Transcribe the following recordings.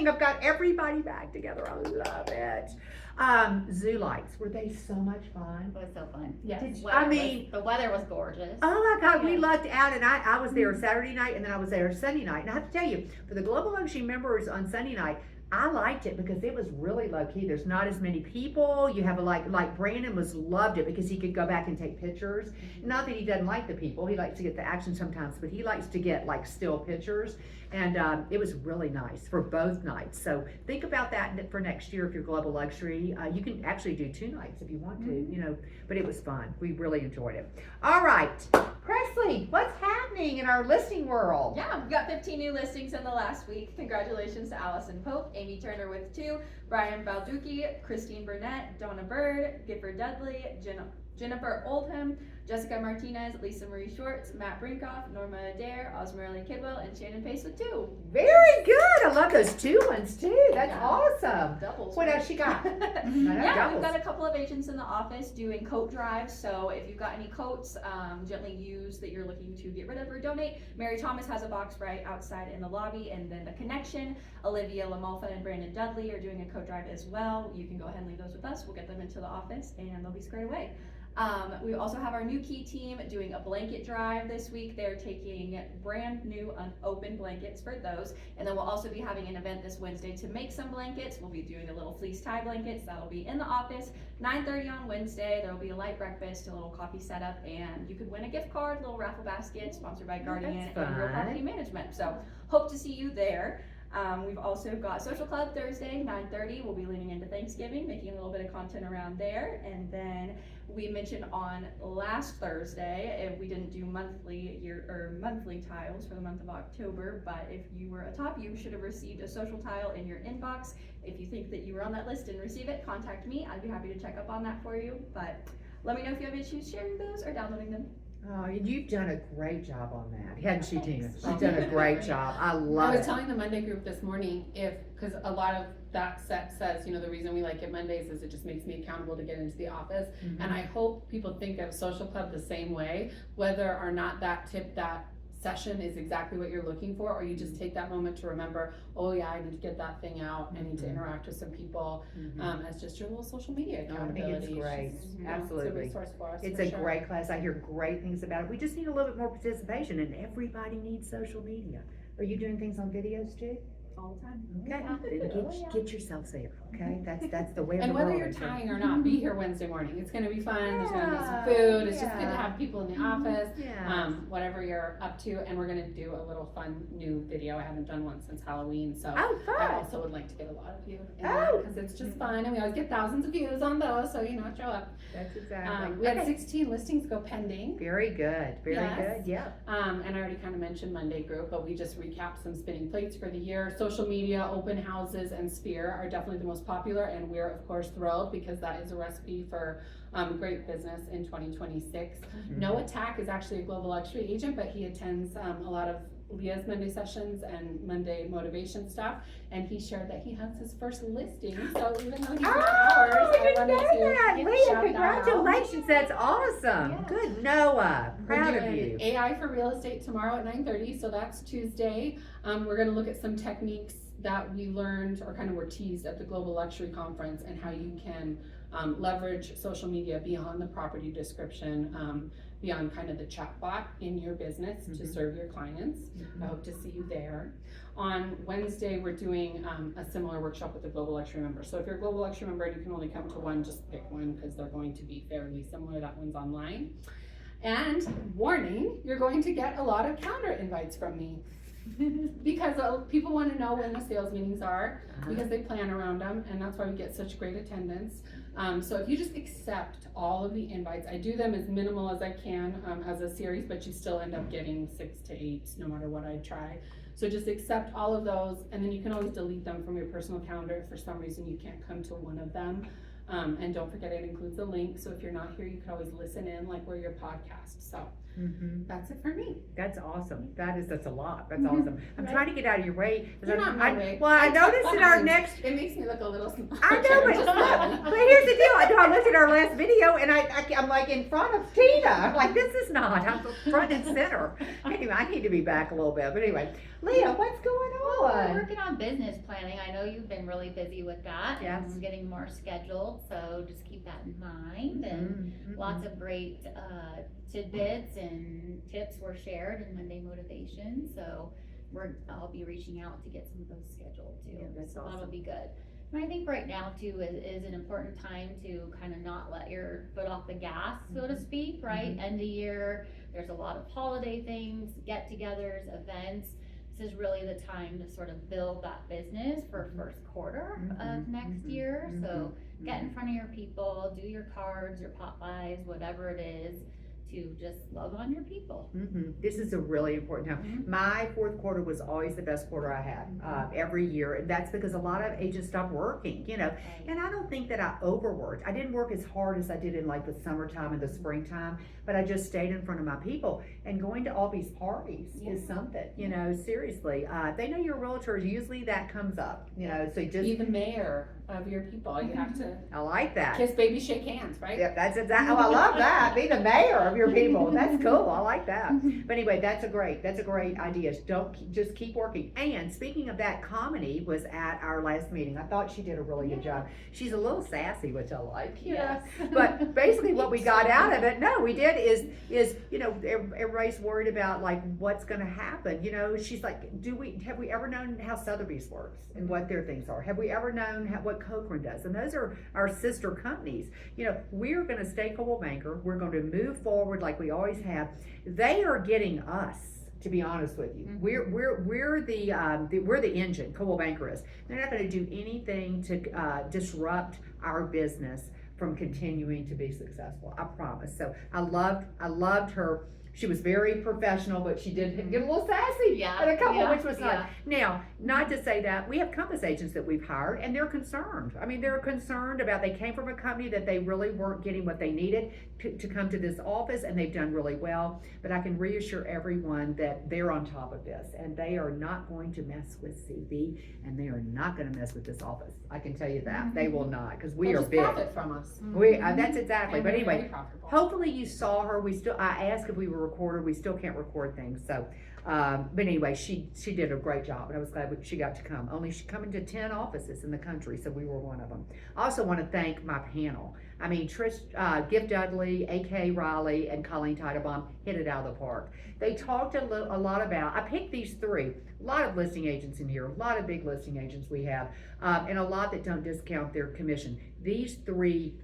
morning. I've got everybody back together. I love it. Zoo lights, were they so much fun? It was so fun. Yes. The weather was gorgeous. Oh my God, we Yeah. lucked out, and I was there Saturday night, and then I was there Sunday night. And I have to tell you, for the Global Luxury members on Sunday night, I liked it because it was really low key. There's not as many people. You have like Brandon loved it because he could go back and take pictures. Not that he doesn't like the people. He likes to get the action sometimes, but he likes to get like still pictures. And it was really nice for both nights. So think about that for next year if you're Global Luxury. You can actually do 2 nights if you want to, but it was fun. We really enjoyed it. All right, Presley, what's happening in our listing world? Yeah, we've got 15 new listings in the last week. Congratulations to Allison Pope, Amy Turner with 2, Brian Balducci, Christine Burnett, Donna Bird, Gifford Dudley, Jennifer Oldham, Jessica Martinez, Lisa Marie Schwartz, Matt Brinkoff, Norma Adair, Osmerly Kidwell, and Shannon Pace with 2. Very good. I love those 2 ones too. That's Yeah. awesome. Doubles. What right? else you got? Yeah, doubles. we've got a couple of agents in the office doing coat drives. So if you've got any coats, gently used that you're looking to get rid of or donate, Mary Thomas has a box right outside in the lobby, and then the Connection, Olivia Lamalfa and Brandon Dudley are doing a coat drive as well. You can go ahead and leave those with us. We'll get them into the office and they'll be squared away. We also have our new key team doing a blanket drive this week. They're taking brand new unopened blankets for those. And then we'll also be having an event this Wednesday to make some blankets. We'll be doing a little fleece tie blankets. That'll be in the office, 9:30 on Wednesday. There will be a light breakfast, a little coffee setup, and you could win a gift card, a little raffle basket sponsored by Guardian and Real Property Management. So hope to see you there. We've also got Social Club Thursday, 9:30. We'll be leaning into Thanksgiving, making a little bit of content around there. And then we mentioned on last Thursday, if we didn't do monthly tiles for the month of October, but if you were a top, you should have received a social tile in your inbox. If you think that you were on that list and receive it, contact me. I'd be happy to check up on that for you. But let me know if you have issues sharing those or downloading them. Oh, you've done a great job on that, hadn't you, Tina? Thanks. She's done a great job. I love I it. was telling the Monday group this morning because a lot of that set says, the reason we like it Mondays is it just makes me accountable to get into the office. Mhm. And I hope people think of Social Club the same way, whether or not that session is exactly what you're looking for, or you just take that moment to remember, oh yeah, I need to get that thing out, I need to interact with some people, as just your little social media I think accountability. it's great. It's just, Absolutely. it's a resource for us. It's for a sure. great class. I hear great things about it. We just need a little bit more participation, and everybody needs social media. Are you doing things on videos too? All the time. Okay, then get yourselves there. Okay, that's the way of And the whether world. you're is. tying or not, be here Wednesday morning. It's gonna be fun. There's gonna be some Yeah, food. It's just good to yeah. have people in the office. Yeah. Whatever you're up to, and we're gonna do a little fun new video. I haven't done one since Halloween, so Oh, I fun. also would like to get a lot of you in Oh. because it's just fun, and we always get thousands of views on those. So show up. That's exactly. We had Okay. 16 listings go pending. Very good. Very Yes. good. Yeah. And I already kind of mentioned Monday group, but we just recapped some spinning plates for the year. Social media, open houses, and Sphere are definitely the most popular, and we're of course thrilled because that is a recipe for great business in 2026. Noah Tack is actually a Global Luxury agent, but he attends a lot of Leah's Monday sessions and Monday motivation stuff, and he shared that he has his first listing. So even though he's not ours, I I didn't wanted know that. to Leah, shout that out. congratulations. That's awesome. Yeah. Good, Noah. Proud We're of doing you. AI for real estate tomorrow at 9:30, so that's Tuesday. We're gonna look at some techniques that we learned or kind of were teased at the Global Luxury Conference and how you can leverage social media beyond the property description, beyond kind of the chatbot in your business to serve your clients. I hope to see you there. On Wednesday, we're doing a similar workshop with the Global Luxury member. So if you're a Global Luxury member and you can only come to one, just pick one because they're going to be fairly similar. That one's online. And warning, you're going to get a lot of calendar invites from me. Because people want to know when the sales meetings are because they plan around them, and that's why we get such great attendance. So if you just accept all of the invites, I do them as minimal as I can as a series, but you still end up getting 6 to 8 no matter what I try. So just accept all of those, and then you can always delete them from your personal calendar if for some reason you can't come to one of them. And don't forget it includes a link, so if you're not here, you can always listen in like we're your podcast. So that's it for me. That's awesome. That's a lot. That's awesome. I'm trying to get out of your way. You're not my way. Well, I noticed in our next. It makes me look a little small. I know, but here's the deal. I looked at our last video and I'm like in front of Tina. I'm like, this is not. I'm front and center. Anyway, I need to be back a little bit. But anyway, Leah, what's going on? working on business planning. I know you've been really busy with that. Yes. And getting more scheduled, so just keep that in mind. And Mhm. lots of great tidbits and tips were shared in Monday Motivation. So I'll be reaching out to get some of those scheduled too. Yeah, that's So that'll awesome. be good. And I think right now too is an important time to kind of not let your foot off the gas, so to speak, right? End of year, there's a lot of holiday things, get-togethers, events. This is really the time to sort of build that business for first quarter of next year. So get in front of your people, do your cards, your pop buys, whatever it is, to just love on your people. This is a really important time. My fourth quarter was always the best quarter I had every year. And that's because a lot of agents stopped working, you know. And I don't think that I overworked. I didn't work as hard as I did in like the summertime and the springtime, but I just stayed in front of my people. And going to all these parties is something, you know, seriously. They know you're realtors. Usually that comes up, you know, so just. Be the mayor of your people. You have to I like that. kiss, baby, shake hands, right? Yep, that's exactly. Oh, I love that. Be the mayor of your people. That's cool. I like that. But anyway, that's a great idea. Just keep working. And speaking of that, Comedy was at our last meeting. I thought she did a really good job. She's a little sassy, which I like. Yes. But basically, what we got out of it, is you know, everybody's worried about like what's going to happen. You know, she's like, have we ever known how Sotheby's works and what their things are? Have we ever known what Cochran does? And those are our sister companies. You know, we're going to stay Coldwell Banker. We're going to move forward like we always have. They are getting us. To be honest with you, we're the engine. Coldwell Banker is. They're not going to do anything to disrupt our business from continuing to be successful. I promise. So I loved her. She was very professional, but she did get a little sassy at a couple, which was nice. Now, not to say that we have Compass agents that we've hired, and they're concerned. I mean, they're concerned about, they came from a company that they really weren't getting what they needed to come to this office, and they've done really well. But I can reassure everyone that they're on top of this, and they are not going to mess with CB, and they are not going to mess with this office. I can tell you that. They will not, because we They'll are just big. profit from us. That's exactly. And But we're anyway, very profitable. hopefully you saw her. I asked if we were recorded. We still can't record things. So, but anyway, she did a great job, and I was glad she got to come. Only she coming to 10 offices in the country, so we were one of them. I also want to thank my panel. I mean, Gift Dudley, A.K. Riley, and Colleen Teitelbaum hit it out of the park. They talked a lot about, I picked these three, a lot of listing agents in here, a lot of big listing agents we have, and a lot that don't discount their commission. These three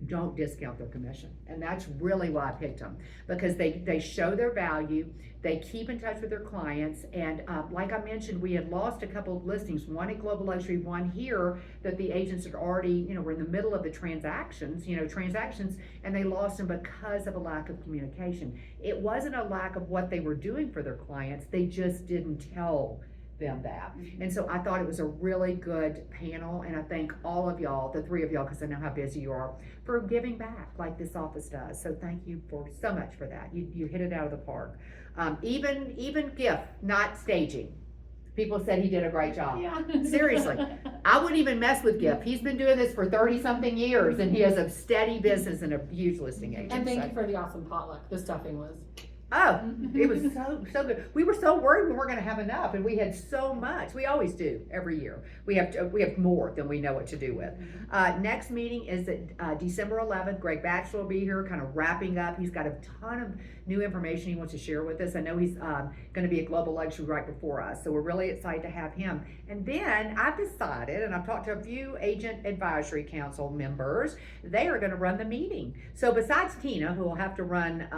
don't discount their commission, and that's really why I picked them, because they show their value, they keep in touch with their clients, and like I mentioned, we had lost a couple of listings, one at Global Luxury, one here, that the agents had already, were in the middle of the transactions, and they lost them because of a lack of communication. It wasn't a lack of what they were doing for their clients, they just didn't tell them that. And so I thought it was a really good panel, and I thank all of y'all, the three of y'all, because I know how busy you are, for giving back like this office does. So thank you so much for that. You hit it out of the park. Even Gift, not staging. People said he did a great job. Yeah. Seriously, I wouldn't even mess with Gift. He's been doing this for 30 something years, and he has a steady business and a huge listing agent. And thank you for the awesome potluck. The stuffing was. Oh, it was so good. We were so worried we weren't going to have enough, and we had so much. We always do every year. We have more than we know what to do with. Next meeting is at December 11th. Greg Batchelor will be here, kind of wrapping up. He's got a ton of new information he wants to share with us. I know he's going to be at Global Luxury right before us, so we're really excited to have him. And then I've decided, and I've talked to a few Agent Advisory Council members, they are going to run the meeting. So besides Tina, who will have to run,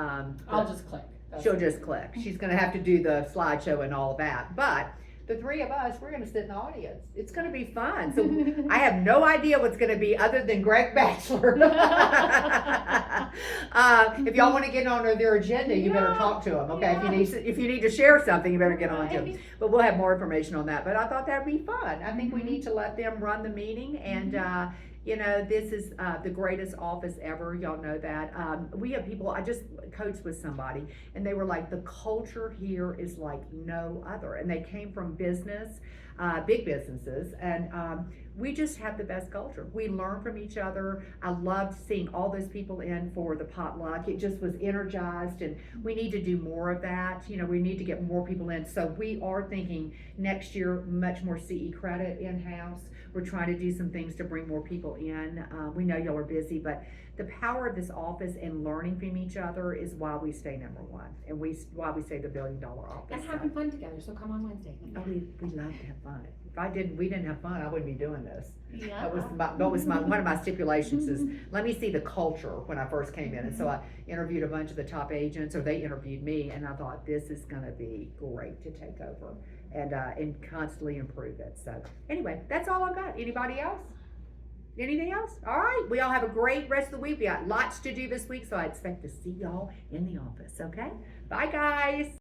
I'll just click. she'll just click. She's going to have to do the slideshow and all of that. But the three of us, we're going to sit in the audience. It's going to be fun. So I have no idea what's going to be other than Greg Batchelor. If y'all want to get on their agenda, you better talk to them. Okay, if you need to share something, you better get on to them. But we'll have more information on that. But I thought that'd be fun. I think we need to let them run the meeting, and this is the greatest office ever. Y'all know that. We have people, I just coached with somebody, and they were like, the culture here is like no other. And they came from business. big businesses, and we just have the best culture. We learn from each other. I loved seeing all those people in for the potluck. It just was energized, and we need to do more of that. You know, we need to get more people in. So we are thinking next year much more CE credit in-house. We're trying to do some things to bring more people in. We know y'all are busy, but the power of this office and learning from each other is why we stay number one, and why we say the $1 billion office. And having fun together, so come on Wednesday. Oh, we love to have fun. If we didn't have fun, I wouldn't be doing this. Yeah. That was one of my stipulations is, let me see the culture when I first came in. And so I interviewed a bunch of the top agents, or they interviewed me, and I thought, this is gonna be great to take over and constantly improve it. So anyway, that's all I've got. Anybody else? Anything else? All right, we all have a great rest of the week. We got lots to do this week, so I expect to see y'all in the office, okay? Bye, guys.